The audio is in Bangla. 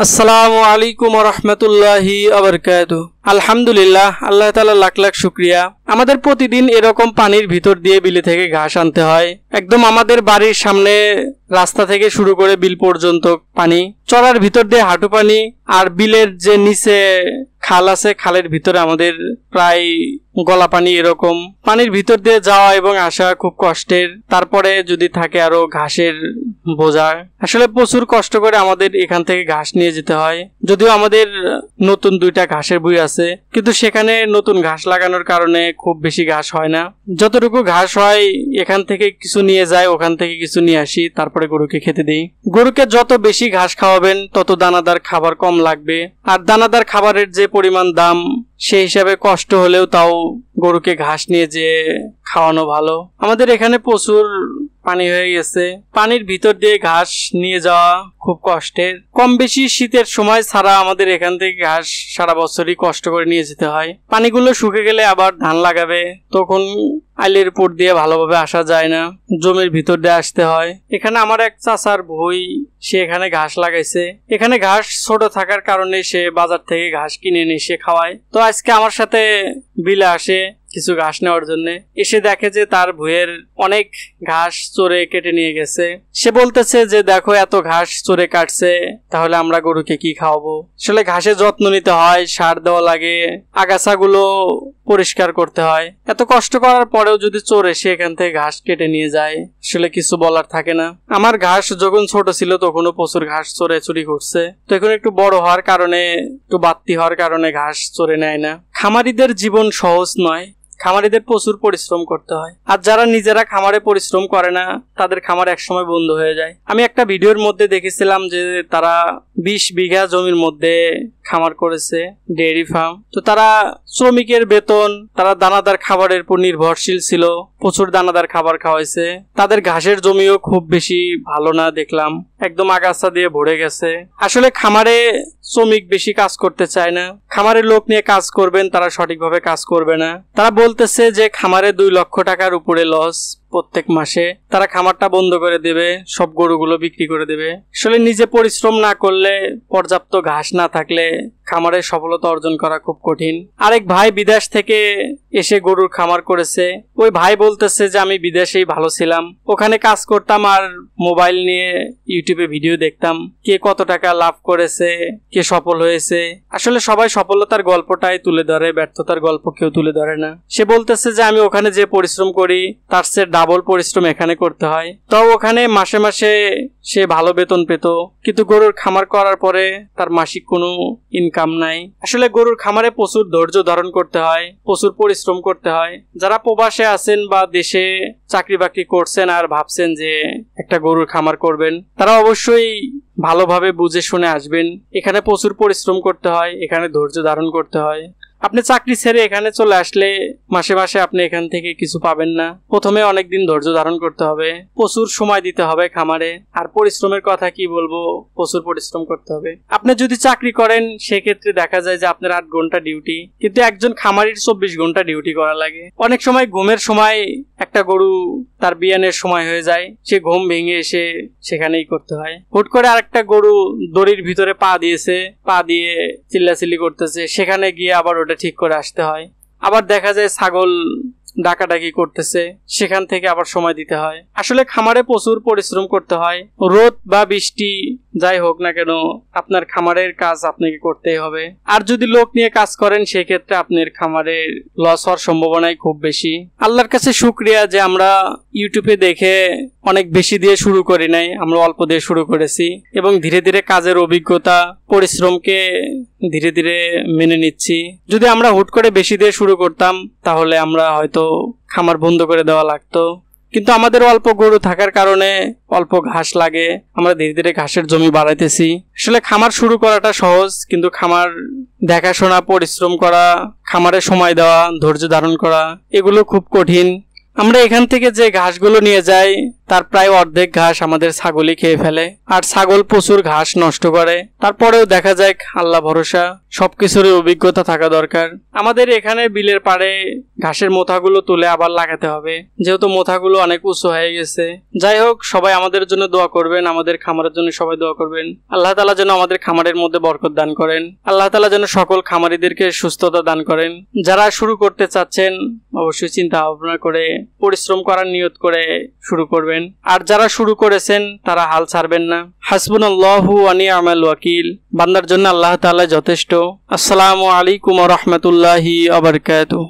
আসসালামু আলাইকুম ওয়া রাহমাতুল্লাহি ওয়া বারাকাতুহু। আলহামদুলিল্লাহ, আল্লাহ তাআলা লাখ লাখ শুকরিয়া। আমাদের প্রতিদিন এরকম পানির ভিতর দিয়ে বিলে থেকে ঘাস আনতে হয়। একদম আমাদের বাড়ির সামনে রাস্তা থেকে শুরু করে বিল পর্যন্ত পানি, চড়ার ভিতর দিয়ে হাঁটু পানি, আর বিলের যে নিচে খাল আছে খালের ভিতরে আমাদের প্রায় গলা পানি। এরকম পানির ভিতর দিয়ে যাওয়া এবং আসা খুব কষ্টের। তারপরে যদি থাকে আরো ঘাসের বোঝা, আসলে প্রচুর কষ্ট করে আমাদের এখান থেকে ঘাস নিয়ে যেতে হয়। যদিও আমাদের নতুন 2টা ঘাসের বই আছে, কিন্তু সেখানে নতুন ঘাস লাগানোর কারণে খুব বেশি ঘাস হয় না। যতটুকু ঘাস হয় এখান থেকে কিছু নিয়ে যায়, ওখান থেকে কিছু নিয়ে আসি, তারপরে গরুকে খেতে দিই। গরুকে যত বেশি ঘাস খাওয়াবেন তত দানাদার খাবার কম লাগবে, আর দানাদার খাবারের যে পরিমাণ দাম সেই হিসাবে কষ্ট হলেও তাও গরুকে ঘাস নিয়ে যে খাওয়ানো ভালো। আমাদের এখানে প্রচুর পানি হয়ে গেছে, পানির ভিতর দিয়ে ঘাস নিয়ে যাওয়া খুব কষ্টের। কম বেশি শীতের সময় ছাড়া আমাদের এখান থেকে ঘাস সারা বছরই কষ্ট করে নিয়ে যেতে হয়। পানিগুলো শুকে গেলে আবার ধান লাগাবে, তখন আইলের উপর দিয়ে ভালোভাবে আসা যায় না, জমির ভিতর দিয়ে আসতে হয়। এখানে আমার এক চাচার ভই, সে এখানে ঘাস লাগাইছে। এখানে ঘাস ছোট থাকার কারণে সে বাজার থেকে ঘাস কিনে এনে সে খাওয়ায়। তো আজকে আমার সাথে বিলে আসে কিছু ঘাস নেওয়ার জন্য, এসে দেখে যে তার ভুঁইয়ের অনেক ঘাস চোরে কেটে নিয়ে গেছে। সে বলতেছে যে দেখো এত ঘাস চোরে কাটছে, তাহলে আমরা গরুকে কি খাওয়াবো। আসলে ঘাসের যত্ন নিতে হয়, সার দেওয়া লাগে, আগাছাগুলো পরিষ্কার করতে হয়। এত কষ্ট করার পরেও যদি চোর এসে এখান থেকে ঘাস কেটে নিয়ে যায়, আসলে কিছু বলার থাকে না। আমার ঘাস যখন ছোট ছিল তখনও প্রচুর ঘাস চোরে চুরি করছে। তো এখন একটু বড় হওয়ার কারণে, একটু বাড়তি হওয়ার কারণে ঘাস চোরে নেয় না। খামারিদের জীবন সহজ নয়, খামারিদের প্রচুর পরিশ্রম করতে হয়। আর যারা নিজেরা খামারে পরিশ্রম করে না তাদের খামার একসময় বন্ধ হয়ে যায়। আমি একটা ভিডিওর মধ্যে দেখেছিলাম যে তারা 20 বিঘা জমির মধ্যে খামার করেছে, ডেয়ারি ফার্ম। তো তারা শ্রমিকের বেতন, তারা দানাদার খাবারের উপর নির্ভরশীল ছিল, প্রচুর দানাদার খাবার খাওয়াইছে। তাদের ঘাসের জমিও খুব বেশি ভালো না দেখলাম, একদম আগাছা দিয়ে ভরে গেছে। আসলে খামারে শ্রমিক বেশি কাজ করতে চায় না। খামারের লোক নিয়ে কাজ করবেন, তারা সঠিকভাবে কাজ করবে না। তারা বলতেছে যে খামারে 2 লক্ষ টাকার উপরে লস প্রত্যেক মাসে, তারা খামারটা বন্ধ করে দেবে, সব গরুগুলো বিক্রি করে দেবে। আসলে নিজে পরিশ্রম না করলে, পর্যাপ্ত ঘাস না থাকলে খামারে সফলতা অর্জন করা খুব কঠিন। আরেক ভাই বিদেশ থেকে এসে গরুর খামার করেছে। ওই ভাই বলতেছে যে আমি বিদেশেই ভালো ছিলাম, ওখানে কাজ করতাম আর মোবাইল নিয়ে ইউটিউবে ভিডিও দেখতাম, কে কত টাকা লাভ করেছে, কে সফল হয়েছে। আসলে সবাই সফলতার গল্পটাই তুলে ধরে, ব্যর্থতার গল্প কেউ তুলে ধরে না। সে বলতেছে যে আমি ওখানে যে পরিশ্রম করি তার চেয়ে ডাবল পরিশ্রম এখানে করতে হয়। তো ওখানে মাসে মাসে সে ভালো বেতন পেত, কিন্তু গরুর খামার করার পরে তার মাসিক কোনো ইনকাম নাই। আসলে গরুর খামারে প্রচুর ধৈর্য ধারণ করতে হয়, প্রচুর পরিশ্রম করতে হয়। যারা প্রবাসে আছেন বা দেশে চাকরি বাকরি করছেন আর ভাবছেন যে একটা গরুর খামার করবেন, তারা অবশ্যই ভালোভাবে বুঝে শুনে আসবেন। এখানে প্রচুর পরিশ্রম করতে হয়, এখানে ধৈর্য ধারণ করতে হয়। আপনি চাকরি ছেড়ে এখানে চলে আসলে মাসে মাসে আপনি এখান থেকে কিছু পাবেন না। প্রথমে অনেকদিন ধৈর্য ধারণ করতে হবে, প্রচুর সময় দিতে হবে খামারে। আর পরিশ্রমের কথা কি বলবো, প্রচুর পরিশ্রম করতে হবে। আপনি যদি চাকরি করেন সেক্ষেত্রে দেখা যায় যে আপনার 8 ঘন্টা ডিউটি, কিন্তু একজন খামারির 24 ঘন্টা ডিউটি করা লাগে। অনেক সময় ঘুমের সময় একটা গরু তার বিয়ানের সময় হয়ে যায়, সে ঘুম ভেঙে এসে সেখানেই করতে হয়। হুট করে আরেকটা গরু দড়ির ভিতরে পা দিয়েছে, পা দিয়ে চিল্লাচিল্লি করতেছে, সেখানে গিয়ে আবার ওটা ঠিক করে আসতে হয়। আবার দেখা যায় ছাগল ডাকাডাকি করতেছে, সেখান থেকে আবার সময় দিতে হয়। আসলে খামারে প্রচুর পরিশ্রম করতে হয়। রোদ বা বৃষ্টি যাই হোক না কেন, আপনার খামারের কাজ আপনাকে করতেই হবে। আর যদি লোক নিয়ে কাজ করেন সেক্ষেত্রে আপনার খামারের লস হওয়ার সম্ভাবনাই খুব বেশি। আল্লাহর কাছে শুকরিয়া যে আমরা ইউটিউবে দেখে অনেক বেশি দিয়ে শুরু করি নাই, আমরা অল্প দিয়ে শুরু করেছি এবং ধীরে ধীরে কাজের অভিজ্ঞতা, পরিশ্রমকে ধীরে ধীরে মেনে নিচ্ছি। যদি আমরা হুট করে বেশি দিয়ে শুরু করতাম তাহলে আমরা হয়তো খামার বন্ধ করে দেওয়া লাগতো। কিন্তু আমাদের অল্প গরু থাকার কারণে অল্প ঘাস লাগে, আমরা ধীরে ধীরে ঘাসের জমি বাড়াইতেছি। আসলে খামার শুরু করাটা সহজ, কিন্তু খামার দেখাশোনা, পরিশ্রম করা, খামারে সময় দেওয়া, ধৈর্য ধারণ করা, এগুলো খুব কঠিন। আমরা এখান থেকে যে ঘাসগুলো নিয়ে যাই তার প্রায় অর্ধেক ঘাস আমাদের ছাগলই খেয়ে ফেলে, আর ছাগল প্রচুর ঘাস নষ্ট করে। তারপরেও দেখা যায় আল্লাহ ভরসা, সবকিছুরই অভিজ্ঞতা থাকা দরকার। আমাদের এখানে বিলের পাড়ে ঘাসের মোথাগুলো তুলে আবার লাগাতে হবে, যেহেতু মোথাগুলো অনেক উঁচু হয়ে গেছে। যাই হোক, সবাই আমাদের জন্য দোয়া করবেন, আমাদের খামারের জন্য সবাই দোয়া করবেন। আল্লাহ তাআলা যেন আমাদের খামারের মধ্যে বরকত দান করেন। আল্লাহ তাআলা যেন সকল খামারিদেরকে সুস্থতা দান করেন। যারা শুরু করতে চাচ্ছেন অবশ্যই চিন্তা ভাবনা করে পরিশ্রম করার নিয়ত করে শুরু করবেন, আর যারা শুরু করেছেন তারা হাল ছাড়বেন না। হাসবুনাল্লাহু ওয়া নি'মাল ওয়াকিল। বান্দার জন্য আল্লাহ তাআলা যথেষ্ট। আসসালামু আলাইকুম ওয়া রাহমাতুল্লাহি ওয়া বারাকাতুহু।